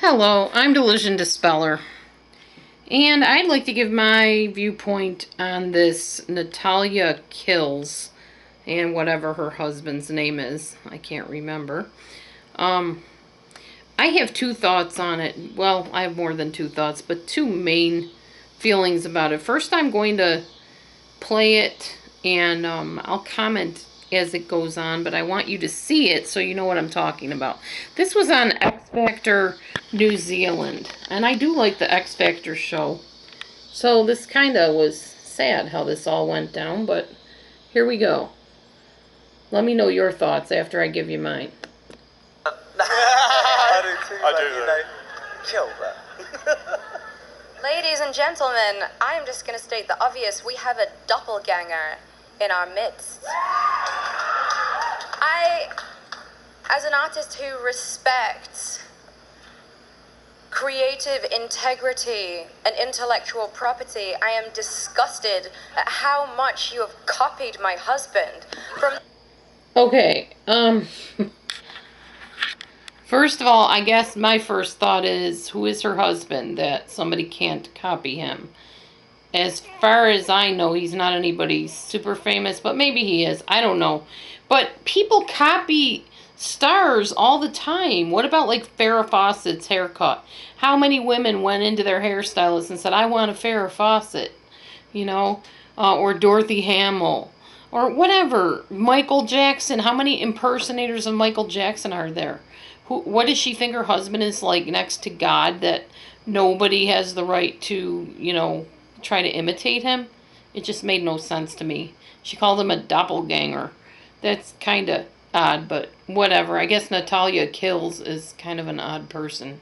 Hello, I'm Delusion Dispeller, and I'd like to give my viewpoint on this Natalia Kills and whatever her husband's name is. I can't remember. Um, I have two thoughts on it. Well, I have more than two thoughts, but two main feelings about it. First, I'm going to play it and I'll comment as it goes on, but I want you to see it so you know what I'm talking about. This was on X Factor New Zealand, and I do like the X Factor show. So this kind of was sad how this all went down, but here we go. Let me know your thoughts after I give you mine. I do too. I do. Chill, bro. Ladies and gentlemen, I am just going to state the obvious. We have a doppelganger in our midst. As an artist who respects creative integrity and intellectual property, I am disgusted at how much you have copied my husband from... Okay, first of all, I guess my first thought is, who is her husband that somebody can't copy him? As far as I know, he's not anybody super famous, but maybe he is. I don't know. But people copy stars all the time. What about like Farrah Fawcett's haircut? How many women went into their hairstylist and said, I want a Farrah Fawcett, you know? Or Dorothy Hamill, or whatever. Michael Jackson. How many impersonators of Michael Jackson are there? What does she think her husband is like next to God, that nobody has the right to, you know, try to imitate him? It just made no sense to me. She called him a doppelganger. That's kind of odd, but whatever. I guess Natalia Kills is kind of an odd person.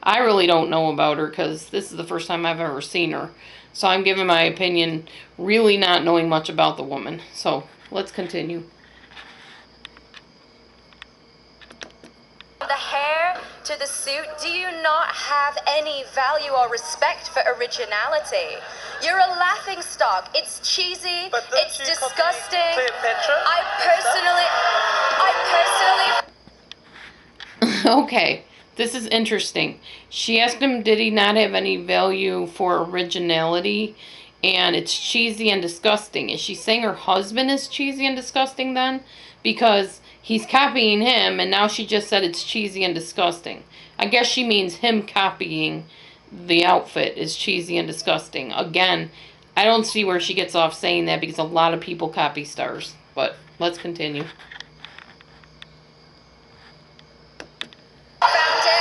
I really don't know about her because this is the first time I've ever seen her. So I'm giving my opinion really not knowing much about the woman. So let's continue. The hair to the suit, do you not have any value or respect for originality? You're a laughing stock. It's cheesy. It's disgusting. I personally... Okay, this is interesting. She asked him, did he not have any value for originality? And it's cheesy and disgusting. Is she saying her husband is cheesy and disgusting then? Because he's copying him, and now she just said it's cheesy and disgusting. I guess she means him copying the outfit is cheesy and disgusting. Again, I don't see where she gets off saying that because a lot of people copy stars. But let's continue. Found it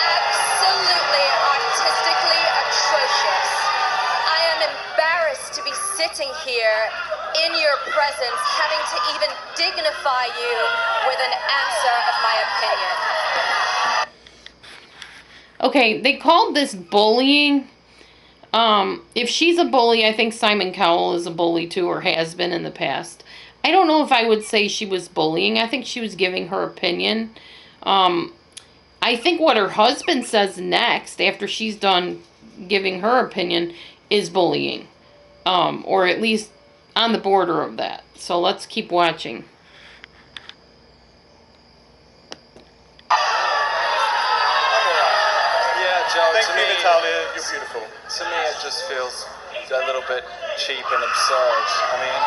absolutely artistically atrocious. I am embarrassed to be sitting here in your presence, having to even dignify you with an answer of my opinion. Okay, they called this bullying. If she's a bully, I think Simon Cowell is a bully too, or has been in the past. I don't know if I would say she was bullying. I think she was giving her opinion. I think what her husband says next, after she's done giving her opinion, is bullying. Or at least on the border of that. So let's keep watching. Thank you, Natalia. You're beautiful. To me, it just feels a little bit cheap and absurd. I mean,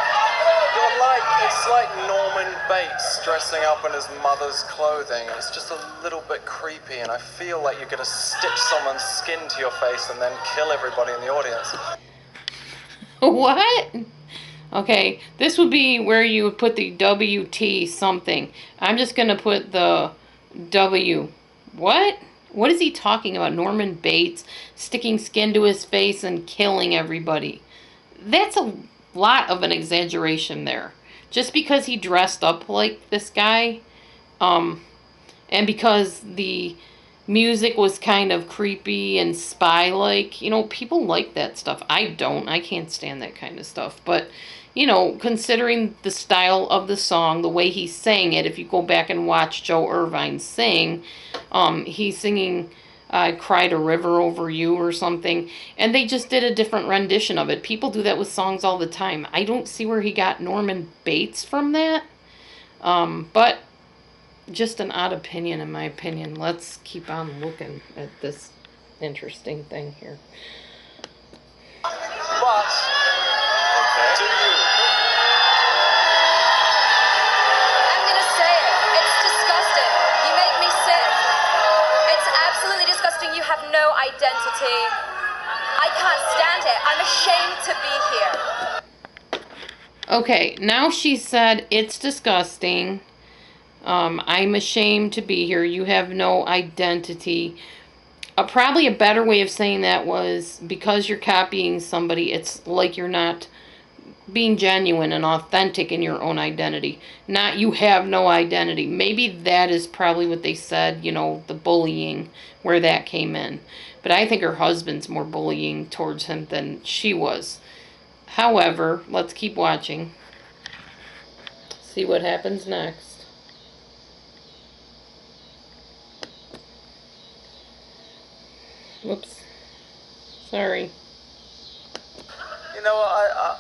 it's like Norman Bates dressing up in his mother's clothing. It's just a little bit creepy, and I feel like you're going to stitch someone's skin to your face and then kill everybody in the audience. What? Okay, this would be where you would put the WT something. I'm just going to put the W. What? What is he talking about? Norman Bates sticking skin to his face and killing everybody. That's a lot of an exaggeration there. Just because he dressed up like this guy, and because the music was kind of creepy and spy-like, you know, people like that stuff. I don't. I can't stand that kind of stuff. But, you know, considering the style of the song, the way he sang it, if you go back and watch Joe Irvine sing, he's singing I Cried a River Over You or something, and they just did a different rendition of it. People do that with songs all the time. I don't see where he got Norman Bates from that. But just an odd opinion, in my opinion. Let's keep on looking at this interesting thing here. But do you? I'm gonna say it. It's disgusting. You make me sick. It's absolutely disgusting. You have no identity. I can't stand it. I'm ashamed to be here. Okay, now she said it's disgusting. I'm ashamed to be here. You have no identity. Probably a better way of saying that was because you're copying somebody, it's like you're not being genuine and authentic in your own identity. Not you have no identity. Maybe that is probably what they said, you know, the bullying, where that came in. But I think her husband's more bullying towards him than she was. However, let's keep watching. See what happens next. Whoops. Sorry. You know, I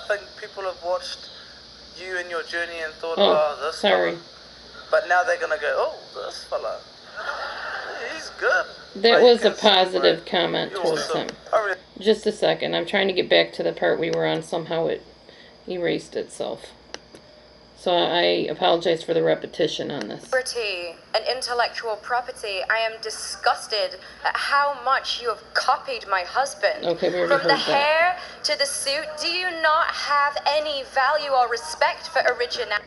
think people have watched you and your journey and thought, Oh, this sorry. fella. But now they're gonna go, oh, this fella, he's good. That Like, was you a can see, positive right? comment You're towards awesome. him. I really Just a second. I'm trying to get back to the part we were on. Somehow it erased itself. So I apologize for the repetition on this. Liberty and intellectual property. I am disgusted at how much you have copied my husband. Okay, we already From the heard that. hair to the suit, do you not have any value or respect for originality?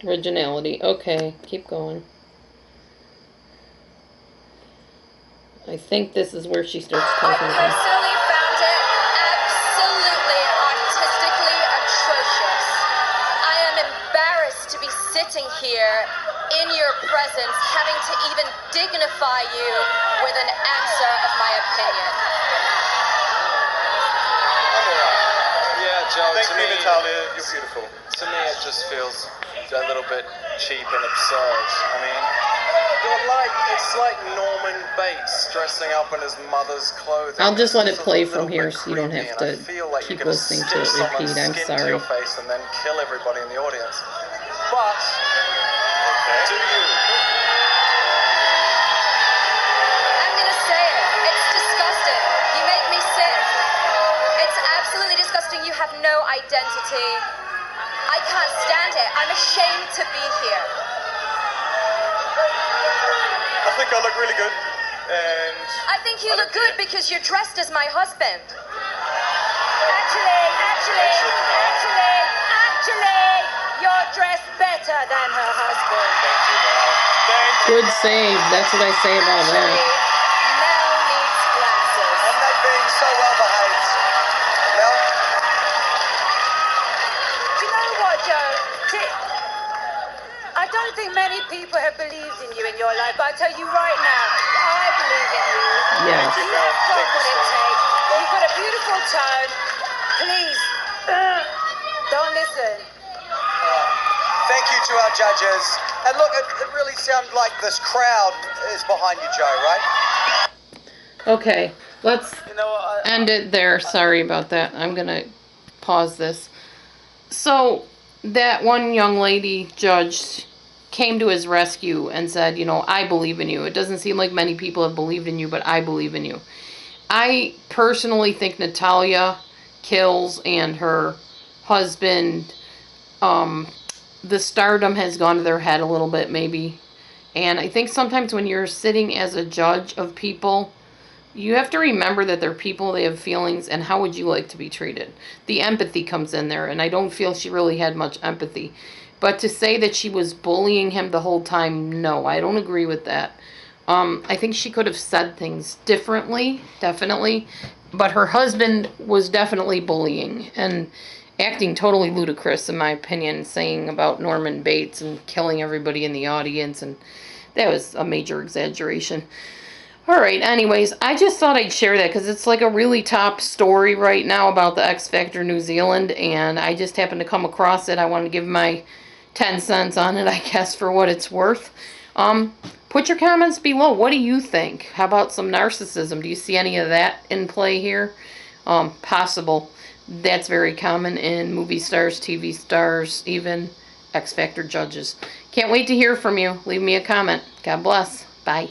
Originality. Okay, keep going. I think this is where she starts I talking about. personally found it absolutely artistically atrocious. I am embarrassed to be sitting here in your presence, having to even dignify you with an answer of my opinion. Yeah, Joe. Thank to you, me, Natalia. You're beautiful. To me, it just feels a little bit cheap and absurd. I mean, it's like Norman Bates dressing up in his mother's clothing. I'll just let it It's a play little from here bit so you don't creepy, have and I to feel like keep you're gonna listening to stick it someone's repeat. I'm skin sorry. to your face and then kill everybody in the audience. But do you? I'm gonna say it. It's disgusting. You make me sick. It's absolutely disgusting. You have no identity. I can't stand it. I'm ashamed to be here. I think I look really good. And I think you look good because you're dressed as my husband. Actually, you're dressed better than her husband. thank you, Mel. Thank you. Good save. That's what I say about Actually, that. Mel needs glasses. And they being so well behaved. Mel? Do you know what, Joe? I don't think many people have believed in you in your life, but I tell you right now, I believe in you. Yes. Thank you, You Mel. have got Thank you what it so much. takes. You've got a beautiful tone. Please, don't listen. Thank you to our judges. And look, it really sounds like this crowd is behind you, Joe, right? Okay, let's You know what? end it there. Sorry about that. I'm going to pause this. So, that one young lady judge came to his rescue and said, you know, I believe in you. It doesn't seem like many people have believed in you, but I believe in you. I personally think Natalia kills and her husband, the stardom has gone to their head a little bit maybe. And I think sometimes when you're sitting as a judge of people, you have to remember that they're people, they have feelings, and how would you like to be treated? The empathy comes in there, and I don't feel she really had much empathy. But to say that she was bullying him the whole time, no, I don't agree with that. I think she could have said things differently, definitely. But her husband was definitely bullying and acting totally ludicrous, in my opinion, saying about Norman Bates and killing everybody in the audience, and that was a major exaggeration. Alright, anyways, I just thought I'd share that because it's like a really top story right now about the X Factor New Zealand, and I just happened to come across it. I want to give my 10 cents on it, I guess, for what it's worth. Put your comments below. What do you think? How about some narcissism? Do you see any of that in play here? Possible. That's very common in movie stars, TV stars, even X Factor judges. Can't wait to hear from you. Leave me a comment. God bless. Bye.